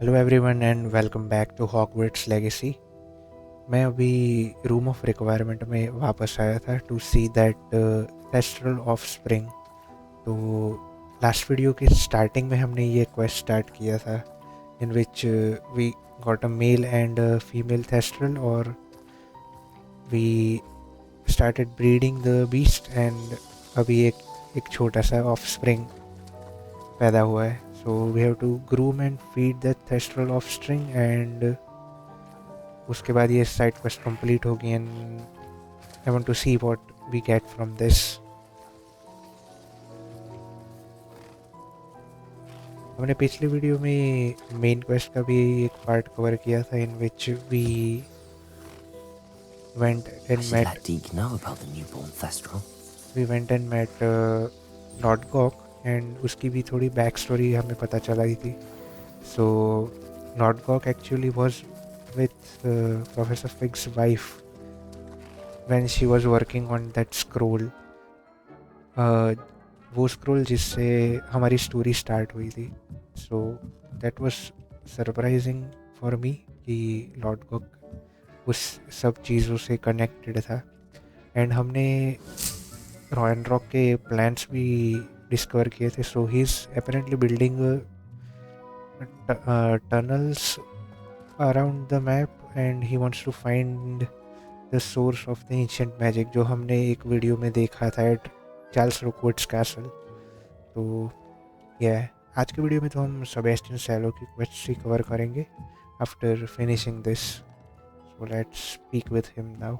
Hello everyone and welcome back to Hogwarts Legacy. मैं अभी room of requirement में वापस आया था to see that festival of spring. तो लास्ट वीडियो की स्टार्टिंग में हमने ये क्वेस्ट स्टार्ट किया था in which we got a male and female thestral और we started breeding the beast and अभी एक छोटा सा ऑफ स्प्रिंग पैदा हुआ है। So we have to groom and feed the thestral offspring and उसके बाद ये साइड क्वेस्ट कंप्लीट होगी and I want to see what we get from this. हमने पिछली वीडियो में मेन क्वेस्ट का भी एक पार्ट कवर किया था in which we went and met let Deke know about the newborn thestral. Lodgok and उसकी भी थोड़ी बैक स्टोरी हमें पता चला ही थी। So Lodgok actually was with professor Fig's wife when she was working on that scroll, वो scroll जिससे हमारी स्टोरी स्टार्ट हुई थी। So that was surprising for me कि लॉर्ड गॉक उस सब चीज़ों से कनेक्टेड था। एंड हमने रॉयन रॉक के प्लान्स भी डिस्कवर किए थे। So he is apparently building tunnels around the map and he wants to find the source of the ancient magic, जो हमने एक वीडियो में देखा था एट चार्ल्स रॉकवुड्स कैसल। तो यह आज के वीडियो में तो हम सेबेस्टियन सैलो की क्वेस्ट ही कवर करेंगे after finishing this. So let's speak with him now.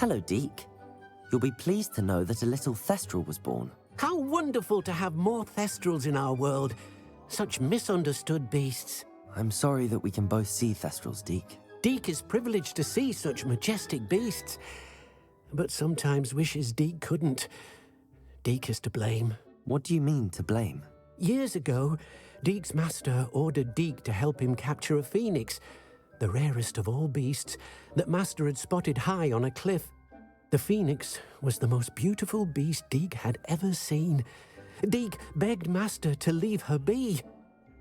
Hello, Deke. You'll be pleased to know that a little thestral was born. How wonderful to have more thestrals in our world. Such misunderstood beasts. I'm sorry that we can both see thestrals, Deke. Deke is privileged to see such majestic beasts, but sometimes wishes Deke couldn't. Deke is to blame. What do you mean, to blame? Years ago, Deke's master ordered Deke to help him capture a phoenix, the rarest of all beasts, that master had spotted high on a cliff. The phoenix was the most beautiful beast Deke had ever seen. Deke begged master to leave her be.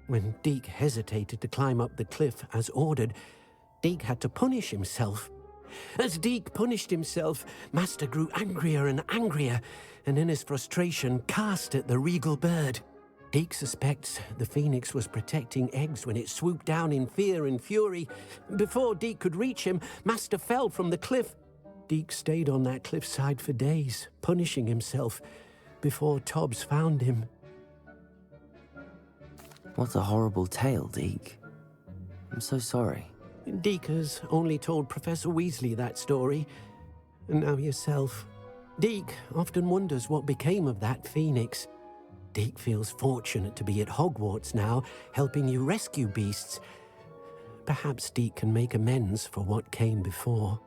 When Deke hesitated to climb up the cliff as ordered, Deke had to punish himself. As Deke punished himself, master grew angrier and angrier, and in his frustration cast at the regal bird. Deke suspects the phoenix was protecting eggs when it swooped down in fear and fury. Before Deke could reach him, master fell from the cliff. Deke stayed on that cliffside for days, punishing himself, before Tobbs found him. What a horrible tale, Deke. I'm so sorry. Deke has only told Professor Weasley that story, and now yourself. Deke often wonders what became of that phoenix. Deke feels fortunate to be at Hogwarts now, helping you rescue beasts. Perhaps Deke can make amends for what came before.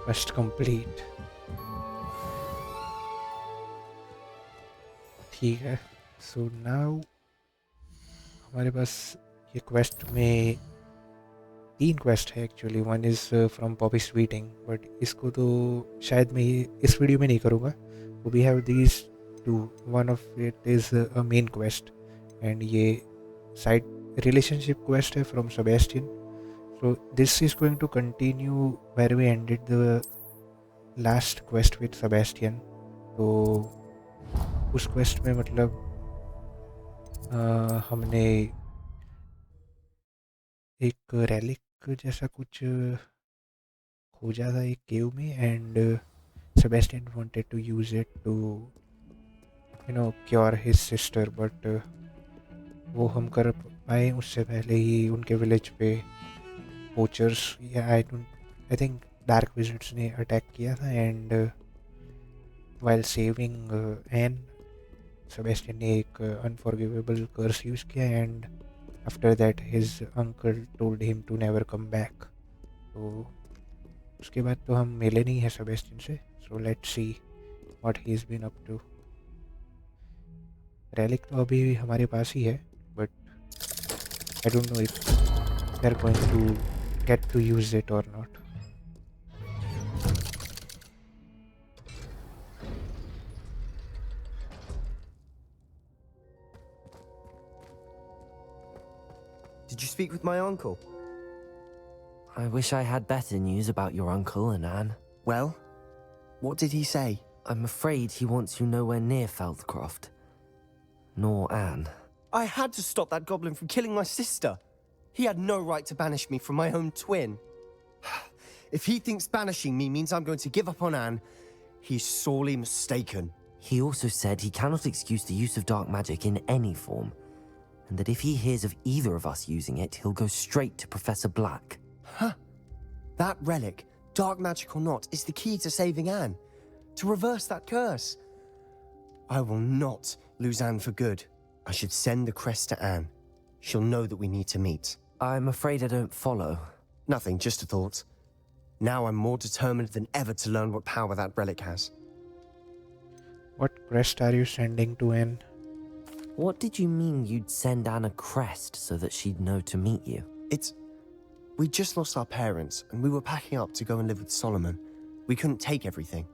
Quest complete. ठीक है। So now हमारे पास ये quest में 3 quest है actually. One is from Poppy Sweeting, but इसको तो शायद मैं इस वीडियो में नहीं करूँगा। We have these two, one of it is a main quest and ये साइड रिलेशनशिप क्वेस्ट है from Sebastian. So this is going to continue where we ended the last quest with Sebastian. तो उस quest में मतलब हमने एक relic जैसा कुछ खोजा था एक केव में and Sebastian wanted to use it to cure his sister, but वो हम कर पाए उससे पहले ही उनके विलेज पे पोचर्स या आई थिंक डार्क विजिट्स ने अटैक किया था and while saving an Sebastian ने एक अनफॉरगिवेबल कर्स यूज़ किया and after that his uncle told him to never come back. तो उसके बाद तो हम मिले नहीं हैं सेबेस्टियन से। So let's see what he is been up to. Relic तो अभी हमारे पास ही है, but I don't know if they are going to get to use it or not. Did you speak with my uncle? I wish I had better news about your uncle and Anne. Well, what did he say? I'm afraid he wants you nowhere near Feldcroft. Nor Anne. I had to stop that goblin from killing my sister. He had no right to banish me from my own twin. If he thinks banishing me means I'm going to give up on Anne, he's sorely mistaken. He also said he cannot excuse the use of dark magic in any form, and that if he hears of either of us using it, he'll go straight to Professor Black. Huh. That relic, dark magic or not, is the key to saving Anne. To reverse that curse. I will not lose Anne for good. I should send the crest to Anne. She'll know that we need to meet. I'm afraid I don't follow. Nothing, just a thought. Now I'm more determined than ever to learn what power that relic has. What crest are you sending to Anne? What did you mean you'd send Anne a crest so that she'd know to meet you? We just lost our parents, and we were packing up to go and live with Solomon. We couldn't take everything.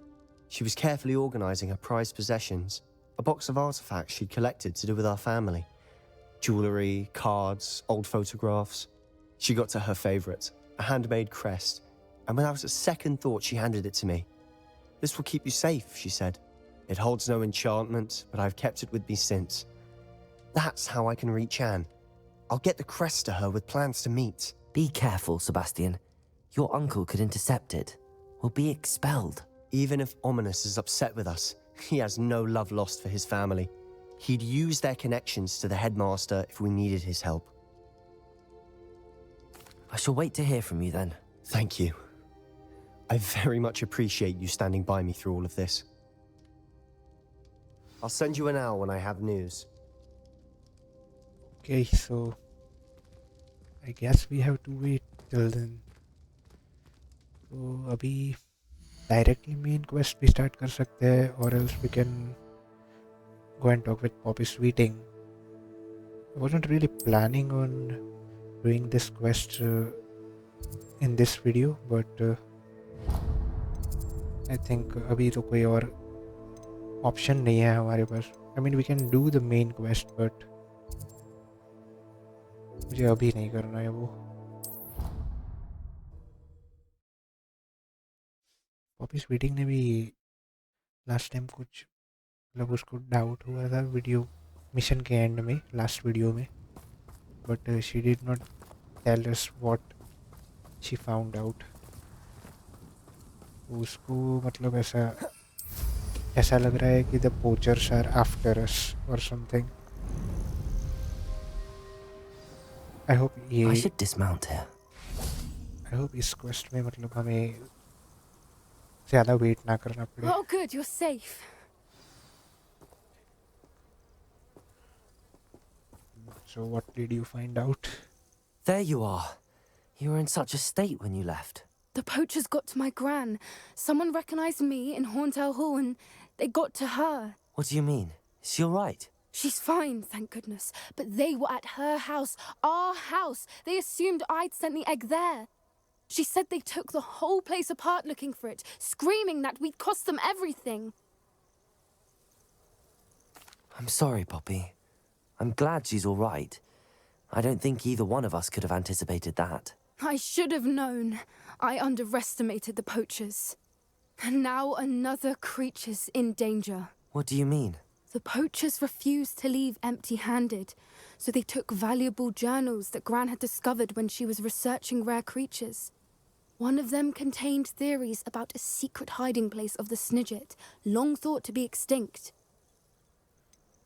She was carefully organizing her prized possessions, a box of artifacts she'd collected to do with our family. Jewelry, cards, old photographs. She got to her favorite, a handmade crest, and without a second thought she handed it to me. This will keep you safe, she said. It holds no enchantment, but I've kept it with me since. That's how I can reach Anne. I'll get the crest to her with plans to meet. Be careful, Sebastian. Your uncle could intercept it. We'll be expelled. Even if Ominous is upset with us, he has no love lost for his family. He'd use their connections to the headmaster if we needed his help. I shall wait to hear from you then. Thank you. I very much appreciate you standing by me through all of this. I'll send you an owl when I have news. Okay, so I guess we have to wait till then. So अभी directly main quest भी start कर सकते हैं, or else we can go and talk with Poppy Sweeting. I wasn't really planning on doing this quest in this video, but I think अभी तो कोई और option नहीं है हमारे पास. I mean, we can do the main quest, but मुझे अभी नहीं करना है वो. पॉपी स्वीटिंग ने भी लास्ट टाइम कुछ मतलब उसको डाउट हुआ था वीडियो मिशन के एंड में, लास्ट वीडियो में, but she did not tell us what she found out. उसको मतलब ऐसा लग रहा है कि the poachers are after us और something. I hope I should dismount here. I hope इस क्वेस्ट में मतलब हमें ज़्यादा वेट ना करना पड़े. Oh, good, you're safe. So what did you find out? There you are. You were in such a state when you left. The poachers got to my gran. Someone recognized me in Horntail Hall and they got to her. What do you mean? Is she all right? She's fine, thank goodness. But they were at her house, our house. They assumed I'd sent the egg there. She said they took the whole place apart looking for it, screaming that we'd cost them everything. I'm sorry, Poppy. I'm glad she's all right. I don't think either one of us could have anticipated that. I should have known. I underestimated the poachers. And now another creature's in danger. What do you mean? The poachers refused to leave empty-handed, so they took valuable journals that Gran had discovered when she was researching rare creatures. One of them contained theories about a secret hiding place of the Snidget, long thought to be extinct.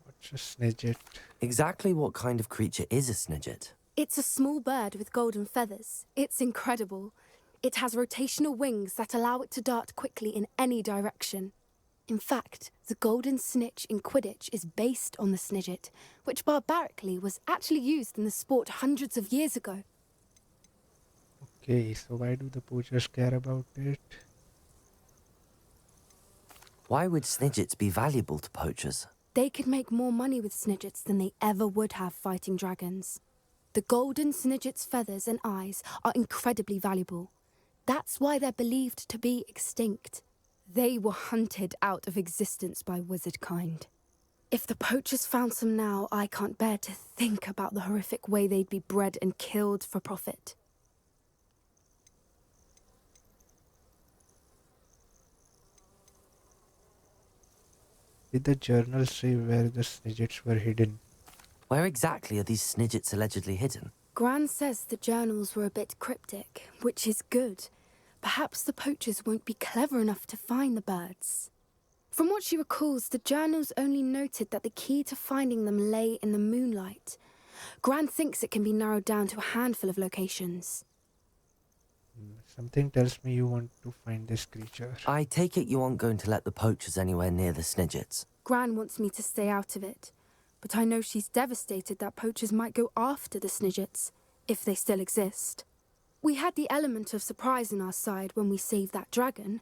What's a Snidget? Exactly what kind of creature is a Snidget? It's a small bird with golden feathers. It's incredible. It has rotational wings that allow it to dart quickly in any direction. In fact, the golden snitch in Quidditch is based on the Snidget, which barbarically was actually used in the sport hundreds of years ago. Okay, so why do the poachers care about it? Why would Snidgets be valuable to poachers? They could make more money with Snidgets than they ever would have fighting dragons. The golden Snidget's feathers and eyes are incredibly valuable. That's why they're believed to be extinct. They were hunted out of existence by wizard kind. If the poachers found some now, I can't bear to think about the horrific way they'd be bred and killed for profit. Did the journal say where the snidgets were hidden? Where exactly are these snidgets allegedly hidden? Gran says the journals were a bit cryptic, which is good. Perhaps the poachers won't be clever enough to find the birds. From what she recalls, the journals only noted that the key to finding them lay in the moonlight. Gran thinks it can be narrowed down to a handful of locations. Something tells me you want to find this creature. I take it you aren't going to let the poachers anywhere near the snidgets. Gran wants me to stay out of it, but I know she's devastated that poachers might go after the snidgets, if they still exist. We had the element of surprise on our side when we saved that dragon,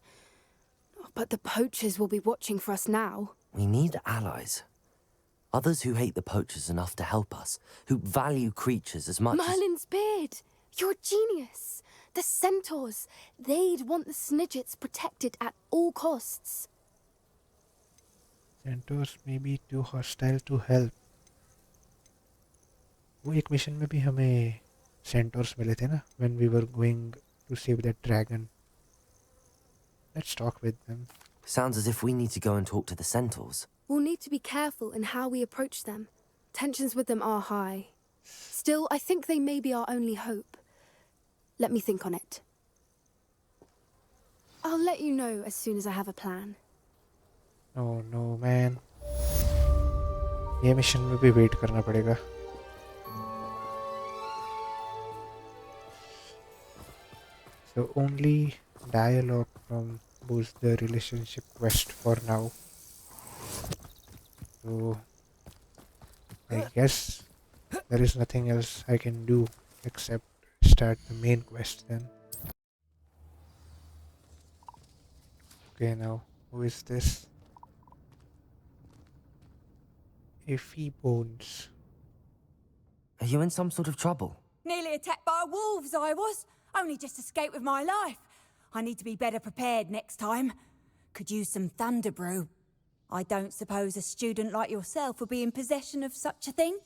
but the poachers will be watching for us now. We need allies. Others who hate the poachers enough to help us, who value creatures as much as... Merlin's beard! You're a genius! The centaurs! They'd want the snidgets protected at all costs. Centaurs may be too hostile to help. वो एक mission में भी हमें centaurs मिले थे ना, when we were going to save that dragon. Let's talk with them. Sounds as if we need to go and talk to the centaurs. We'll need to be careful in how we approach them. Tensions with them are high. Still, I think they may be our only hope. Let me think on it. I'll let you know as soon as I have a plan. Oh no, man. ये mission में भी wait करना पड़ेगा. So only dialogue from boost the relationship quest for now. So I guess there is nothing else I can do except start the main quest then. Okay, now who is this? Iffy Bones. Are you in some sort of trouble? Nearly attacked by wolves, I was. Only just escaped with my life. I need to be better prepared next time. Could use some thunder brew. I don't suppose a student like yourself would be in possession of such a thing?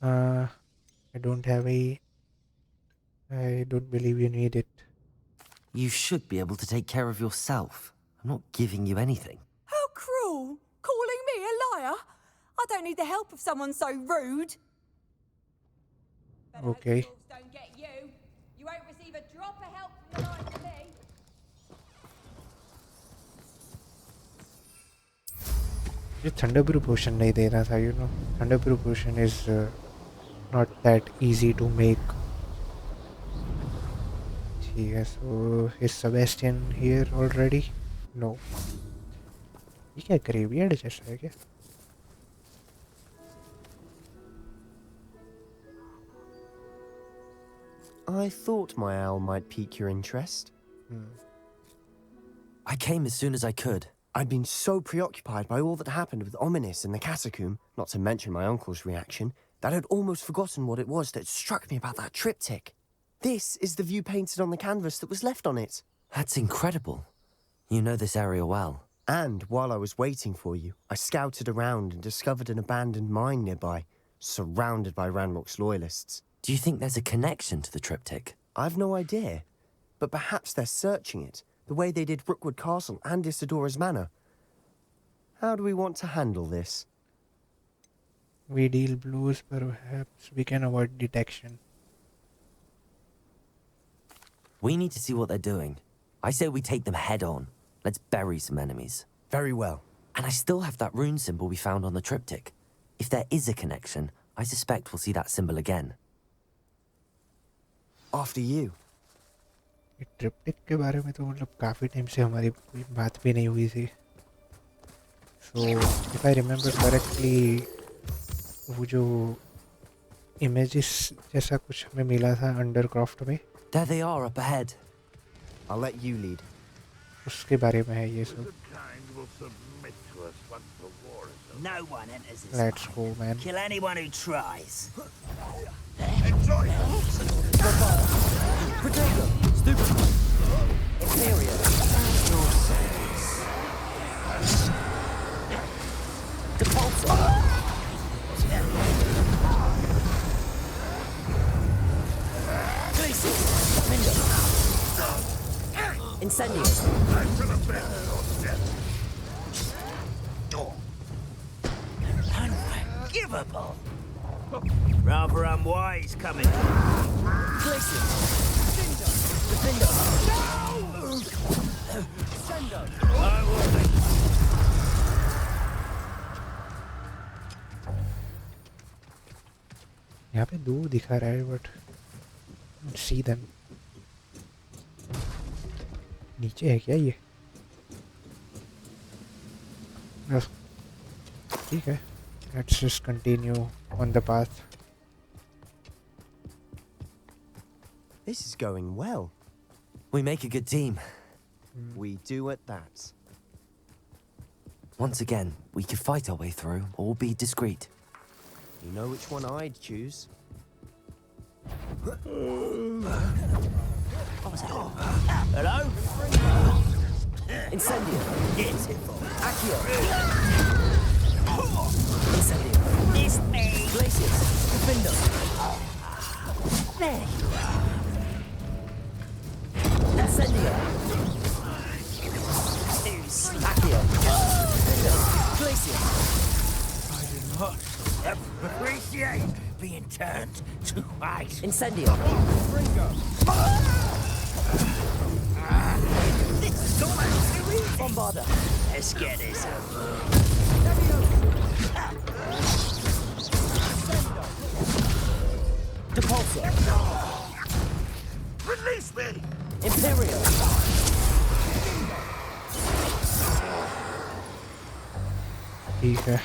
I don't have a... I don't believe you need it. You should be able to take care of yourself. I'm not giving you anything. How cruel! Calling me a liar? I don't need the help of someone so rude. Better hope Okay. the wolves don't get you. You won't receive a drop of help from the likes of me. ये थंडरब्रू पोशन नहीं दे रहा था, you know. थंडरब्रू potion is not that easy to make. ठीक है, so is Sebastian here already? No. ये क्या graveyard जैसा है क्या? I thought my owl might pique your interest. I came as soon as I could. I'd been so preoccupied by all that happened with Ominis and the catacomb, not to mention my uncle's reaction, that I'd almost forgotten what it was that struck me about that triptych. This is the view painted on the canvas that was left on it. That's incredible. You know this area well. And while I was waiting for you, I scouted around and discovered an abandoned mine nearby, surrounded by Ranrock's loyalists. Do you think there's a connection to the triptych? I've no idea, but perhaps they're searching it, the way they did Rookwood Castle and Isidora's Manor. How do we want to handle this? We deal blows, perhaps we can avoid detection. We need to see what they're doing. I say we take them head on. Let's bury some enemies. Very well. And I still have that rune symbol we found on the triptych. If there is a connection, I suspect we'll see that symbol again. After you. ये ट्रिप्टिक के बारे में तो मतलब काफ़ी time से हमारी कोई बात भी नहीं हुई थी. So if I remember correctly, वो जो images जैसा कुछ हमें मिला था अंडरक्रॉफ्ट में, There they are up ahead. I'll let you lead. उसके बारे में है ये सब. No one enters this Let's mine. go, man. Kill anyone who tries. Protego! Stupid! Inferior. The Incendio. Unforgivable. Rather unwise coming. Glacier. Defender. I will. यहाँ पे दो दिखा रहा है बट सी देम नीचे है क्या ये बस ठीक है let's just continue on the path. This is going well. We make a good team. We do at that. Once again, we could fight our way through or be discreet. You know which one I'd choose? Hello? Incendio. It's it for Accio. Incendio. this me. Glaciers. Defender. There you are. Incendio. Accio. Glaciers. I do not appreciate being turned to ice. Incendio. This is almost too easy. Bombarda. Let's get this over. Depulsor. Release me! Imperial. ठीक है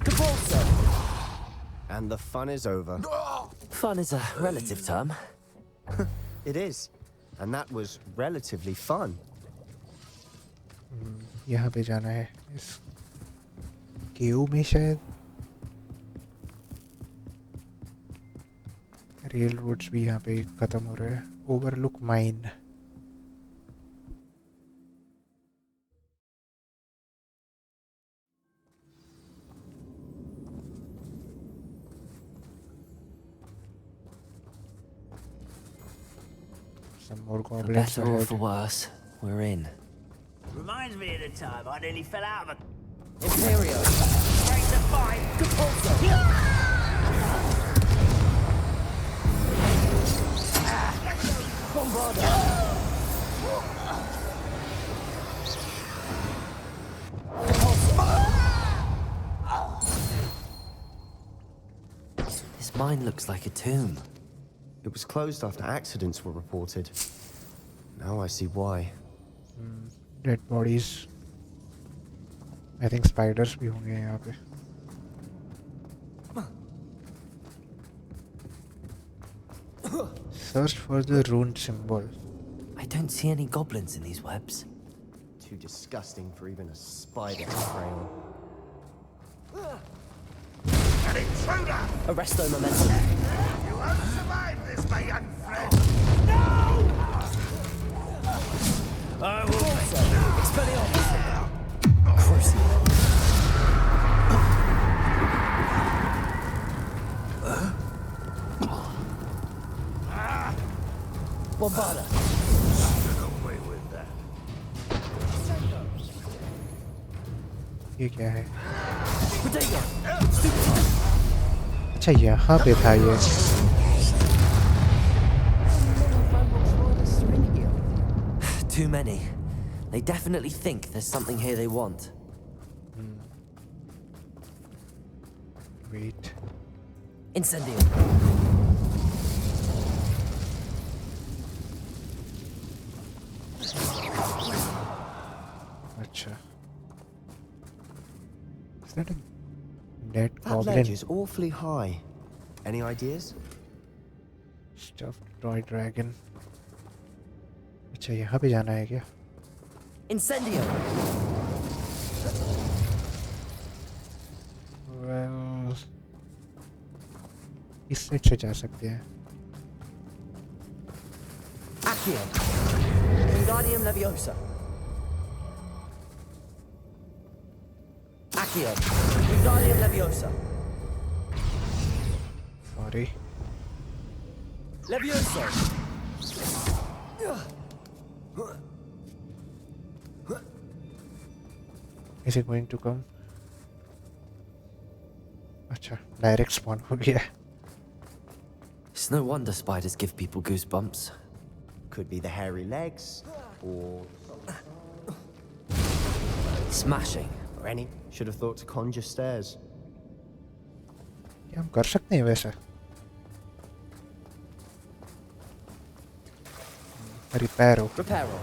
Depulsor. And the fun is over. Fun is a relative term. It is. And that was relatively fun. यहाँ पे जाना है इस केव में शायद rail roads भी यहाँ पे ख़त्म हो रहे हैं overlook mine some more For goblins better or ahead. for worse, we're in. Reminds me of the time I nearly fell out of a Imperial. straight to fight. Depulsor. Bombarda. This mine looks like a tomb. It was closed after accidents were reported. Now I see why. Dead bodies. I think spiders भी होंगे यहाँ पे. Search for the rune symbol. I don't see any goblins in these webs. Too disgusting for even a spider to prey on. An intruder! Arresto momentum. You won't survive this, my young friend. No! I will Expelliarmus. Crucible. Bombarda. away with that. ये क्या है? Bodega. अच्छा यहाँ पे था ये. Too many. They definitely think there's something here they want. Wait. Incendio. अच्छा. Is that a dead That goblin? ledge is awfully high. Any ideas? Stuffed toy dragon. अच्छा यहाँ पे जाना है क्या? Incendio. Well, इस साइड से जा सकते हैं. Accio. Wingardium Leviosa. Accio. Wingardium Leviosa. Sorry. Levioso! Is it going to come? अच्छा डायरेक्ट स्पॉन हो गया. It's no wonder spiders give people goosebumps. Could be the hairy legs, or Smashing. any. Should have thought to conjure stairs. क्या हम कर सकते हैं वैसा? Reparo. Reparo.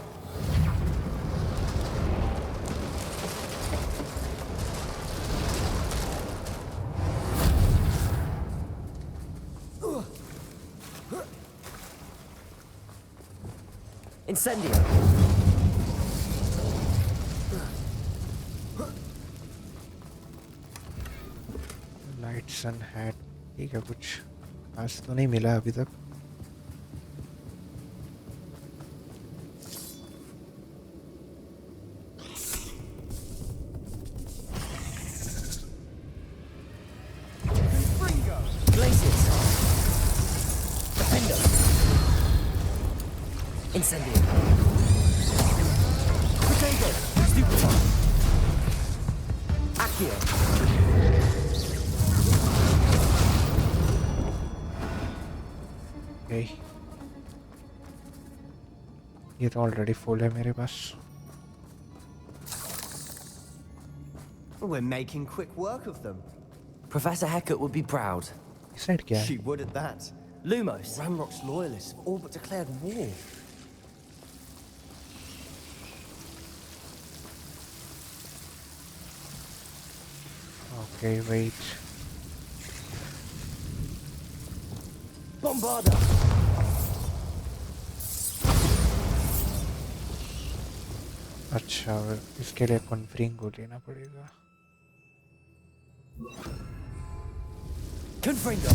Incendio. Light sun hat. ठीक है कुछ खास तो नहीं मिला अभी तक. Blazes. Defender. Incendio. Potato. Stupefy. Accio. Okay. ये तो ऑलरेडी फुल है मेरे पास. We're making quick work of them. Professor Hecat would be proud. Side क्या है? She would at that. Lumos. Ramrock's loyalists have all but declared war. Okay, wait. Bombarda. अच्छा इसके लिए कॉन्फ्रिंग को लेना पड़ेगा. Confringo.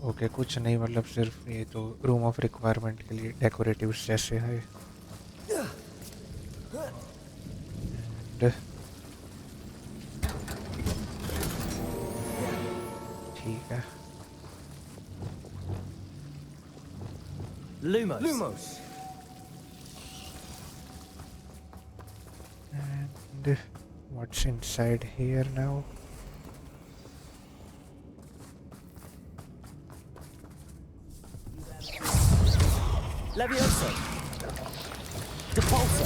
ओके कुछ नहीं मतलब सिर्फ ये तो रूम ऑफ रिक्वायरमेंट के लिए डेकोरेटिव्स जैसे है. And ठीक है. Lumos. Lumos. And what's inside here now? Levioso. Depulso.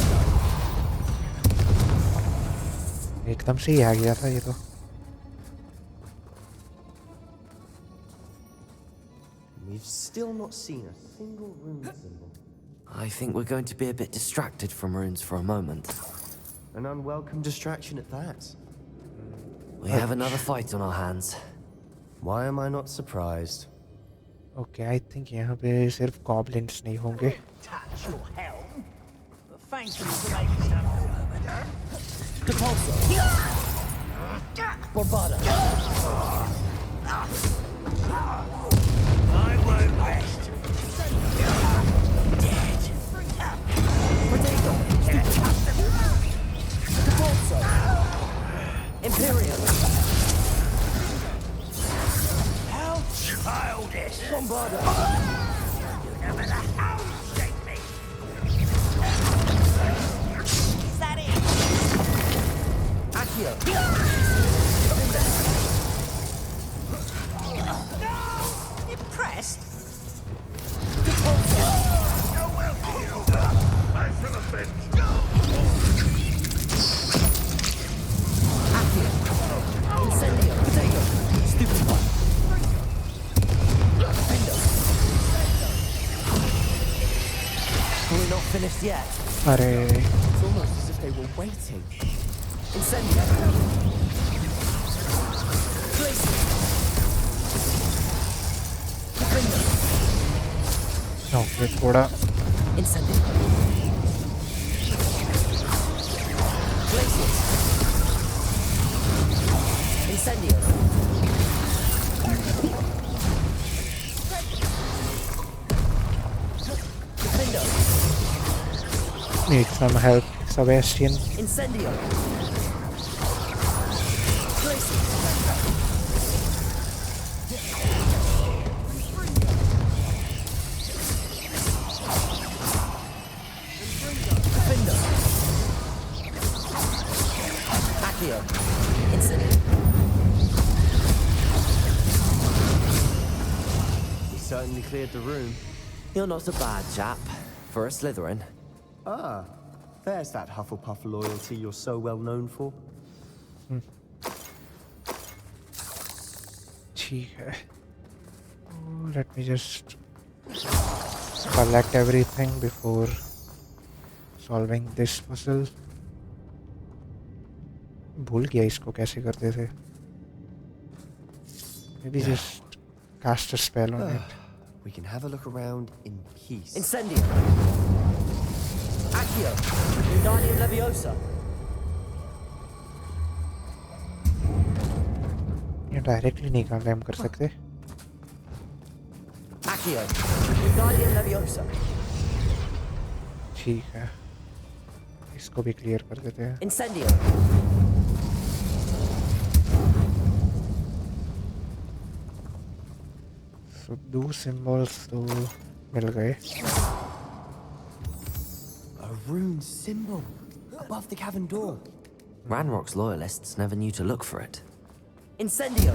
एकदम से ही आ गया था ये तो. We've still not seen a single rune symbol. I think we're going to be a bit distracted from runes for a moment. An unwelcome distraction at that. We have another fight on our hands. Why am I not surprised? Okay I think यहाँ पे सिर्फ goblins नहीं होंगे. Touch your helm. But thank you for making that. Depulso. Bombarda. I won't rest. Dead. Potato. Depulso. Imperial. How childish. Bombarda. You know where the hell shake me. Is that it? Accio. Impressed? Depulso. Oh, well, you. I should have been. Accio. Incendio. Potato. Stupefy. Defender. We're not finished yet. अरे It's almost as if they were waiting. Incendio. Blazes. Defender. Okay थोड़ा Incendio. Blazes. Incendio. Defender. Need some help, Sebastian. Incendio! Accio! Incendio! We certainly cleared the room. You're not a bad chap for a Slytherin. Ah, there's that Hufflepuff loyalty you're so well known for. ठीक है. Oh, let me just collect everything before solving this puzzle. भूल गया इसको कैसे करते थे. Maybe just cast a spell on it. We can have a look around in peace. Incendio! Accio! Wingardium Leviosa! ये directly नहीं क्लेम कर सकते. Accio! Wingardium Leviosa! ठीक है. इसको भी क्लियर कर देते हैं. Incendio! So दो symbols तो मिल गए. A rune symbol above the cavern door. Ranrock's loyalists never knew to look for it. Incendio!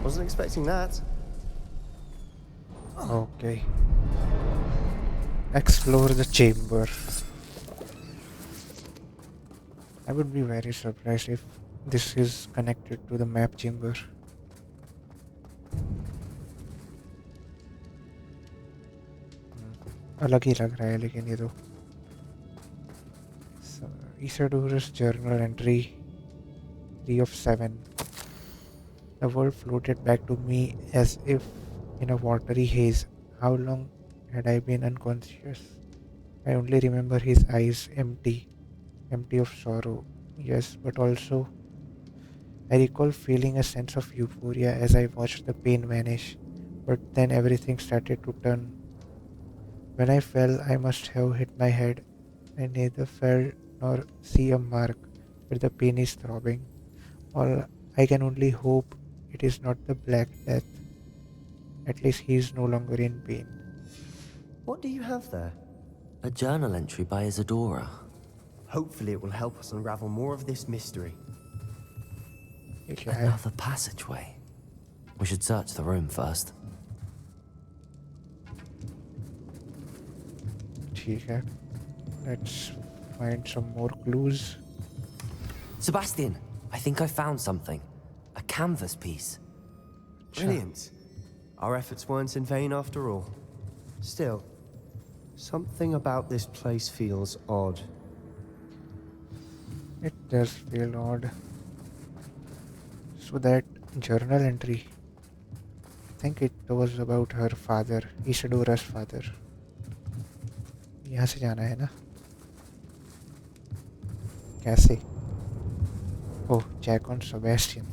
Wasn't expecting that. Okay. Explore the chamber. I would be very surprised if this is connected to the map chamber. अलग ही लग रहा है लेकिन ये तो. Isidora's journal entry 3 of 7. The world floated back to me as if in a watery haze. How long had I been unconscious? I only remember his eyes empty of sorrow. Yes, but also I recall feeling a sense of euphoria as I watched the pain vanish. But then everything started to turn. When I fell, I must have hit my head. I neither fell nor see a mark where the pain is throbbing. All I can only hope it is not the Black Death. At least he is no longer in pain. What do you have there? A journal entry by Isidora. Hopefully it will help us unravel more of this mystery. ये क्या है? Another passageway. We should search the room first. ठीक है. Let's find some more clues. Sebastian, I think I found something. A canvas piece. Brilliant. Our efforts weren't in vain after all. Still, something about this place feels odd. It does feel odd. So that journal entry, I think it was about her father, Isidora's father. यहाँ से जाना है ना? कैसे? Oh, check on Sebastian.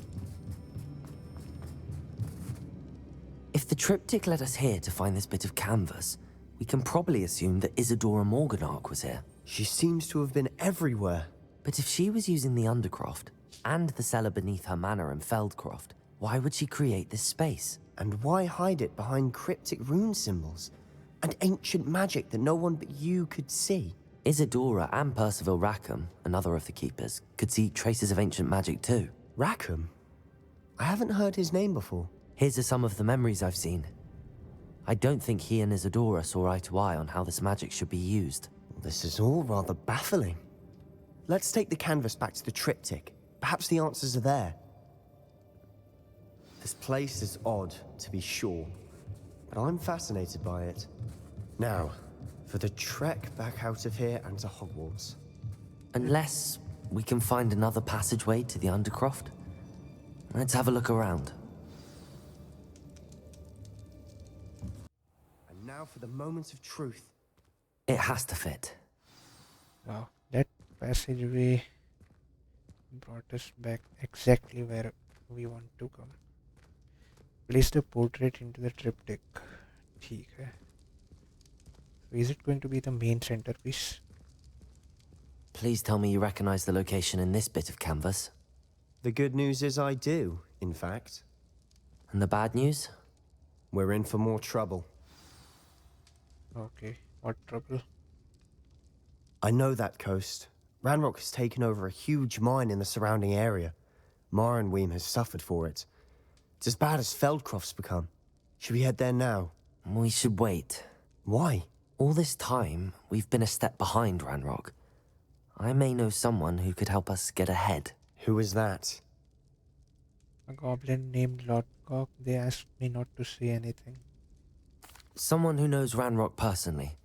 If the triptych led us here to find this bit of canvas, we can probably assume that Isidora Morganach was here. She seems to have been everywhere. But if she was using the Undercroft and the cellar beneath her manor in Feldcroft, why would she create this space? And why hide it behind cryptic rune symbols? And ancient magic that no one but you could see? Isidora and Percival Rackham, another of the keepers, could see traces of ancient magic too. Rackham? I haven't heard his name before. His are some of the memories I've seen. I don't think he and Isidora saw eye to eye on how this magic should be used. This is all rather baffling. Let's take the canvas back to the triptych. Perhaps the answers are there. This place is odd, to be sure, but I'm fascinated by it. Now, for the trek back out of here and to Hogwarts. Unless we can find another passageway to the Undercroft. Let's have a look around. And now for the moment of truth. It has to fit. Wow, that passageway brought us back exactly where we want to come. Place the portrait into the triptych. ठीक है. So is it going to be the main centerpiece? Please tell me you recognize the location in this bit of canvas. The good news is I do, in fact. And the bad news? We're in for more trouble. Okay, what trouble? I know that coast. Ranrock has taken over a huge mine in the surrounding area. Marenweem has suffered for it. It's as bad as Feldcroft's become. Should we head there now? We should wait. Why? All this time, we've been a step behind Ranrock. I may know someone who could help us get ahead. Who is that? A goblin named Lordcock. They asked me not to say anything. Someone who knows Ranrock personally.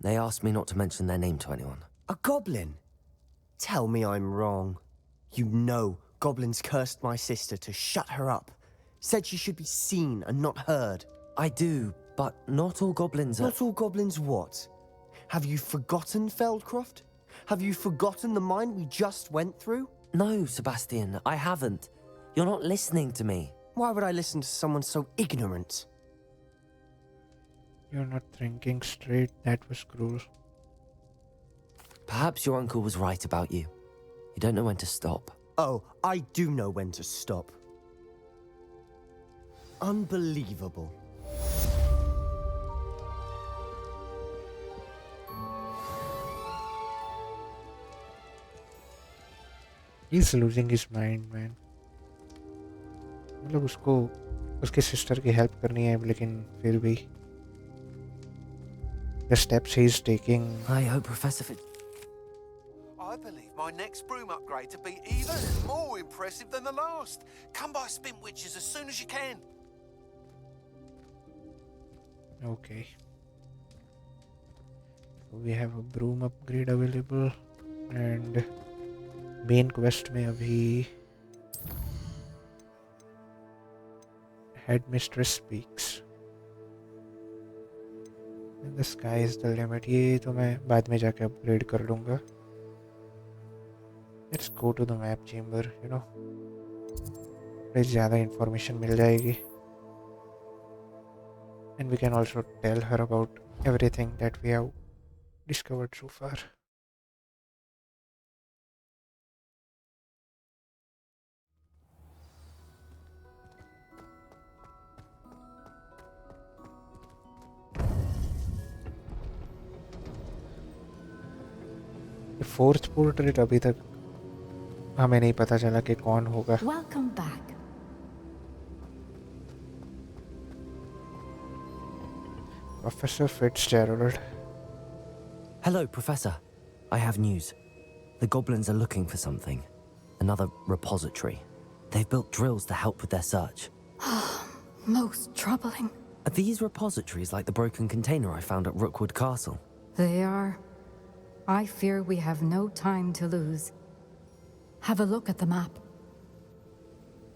They asked me not to mention their name to anyone. A goblin? Tell me I'm wrong. You know goblins cursed my sister to shut her up. Said she should be seen and not heard. I do, but not all goblins are... Not all goblins what? Have you forgotten Feldcroft? Have you forgotten the mine we just went through? No, Sebastian, I haven't. You're not listening to me. Why would I listen to someone so ignorant? You're not thinking straight. That was cruel. Perhaps your uncle was right about you. You don't know when to stop. Oh, I do know when to stop. Unbelievable. He's losing his mind, man. मतलब उसको उसके sister की help करनी है, लेकिन फिर भी the steps he's taking. I hope Professor I believe my next broom upgrade to be even more impressive than the last. Come by Spin Witches as soon as you can. Okay. So we have a broom upgrade available and main quest में अभी Headmistress speaks. And the sky is the limit. ये तो मैं बाद में जाके upgrade कर लूँगा. Let's go to the map chamber, you know. ज़्यादा information मिल जाएगी. And we can also tell her about everything that we have discovered so far. Fourth portrait अभी तक हमें नहीं पता चला कि कौन होगा. Welcome back. Professor Fitzgerald. Hello, Professor. I have news. The goblins are looking for something. Another repository. They've built drills to help with their search. Most troubling. Are these repositories like the broken container I found at Rookwood Castle? They are. I fear we have no time to lose. Have a look at the map.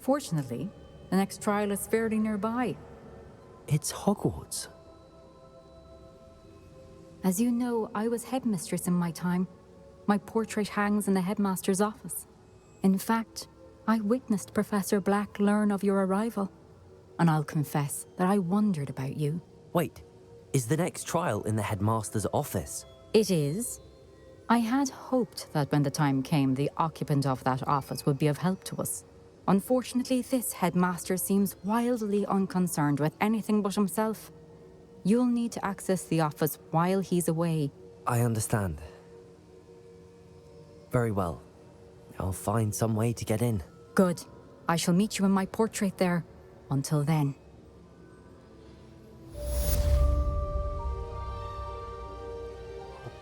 Fortunately, the next trial is fairly nearby. It's Hogwarts. As you know, I was headmistress in my time. My portrait hangs in the headmaster's office. In fact, I witnessed Professor Black learn of your arrival. And I'll confess that I wondered about you. Wait, is the next trial in the headmaster's office? It is. I had hoped that when the time came, the occupant of that office would be of help to us. Unfortunately, this headmaster seems wildly unconcerned with anything but himself. You'll need to access the office while he's away. I understand. Very well. I'll find some way to get in. Good. I shall meet you in my portrait there. Until then.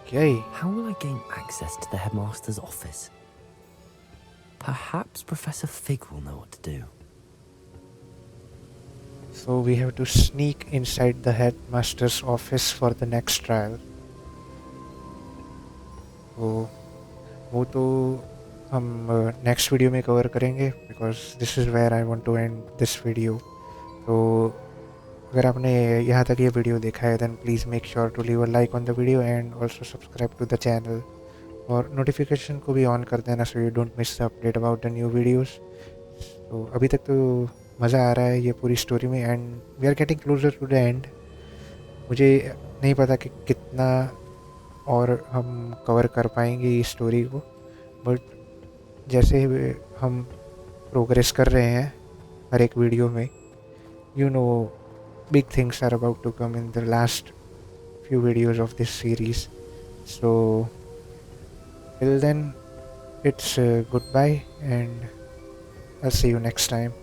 Okay. How will I gain access to the headmaster's office? Perhaps Professor Fig will know what to do. So we have to sneak inside the headmaster's office for the next trial. So वो तो हम next video में cover करेंगे because this is where I want to end this video. तो अगर आपने यहाँ तक ये वीडियो देखा है then please make sure to leave a like on the video and also subscribe to the channel और notification को भी on कर देना so you don't miss the update about the new videos. तो अभी तक तो मज़ा आ रहा है ये पूरी स्टोरी में and we are getting closer to the end. मुझे नहीं पता कि कितना और हम कवर कर पाएंगे ये स्टोरी को, बट जैसे हम प्रोग्रेस कर रहे हैं हर एक वीडियो में, you know, big things are about to come in the last few videos of this series. So till then, it's goodbye, and I'll see you next time.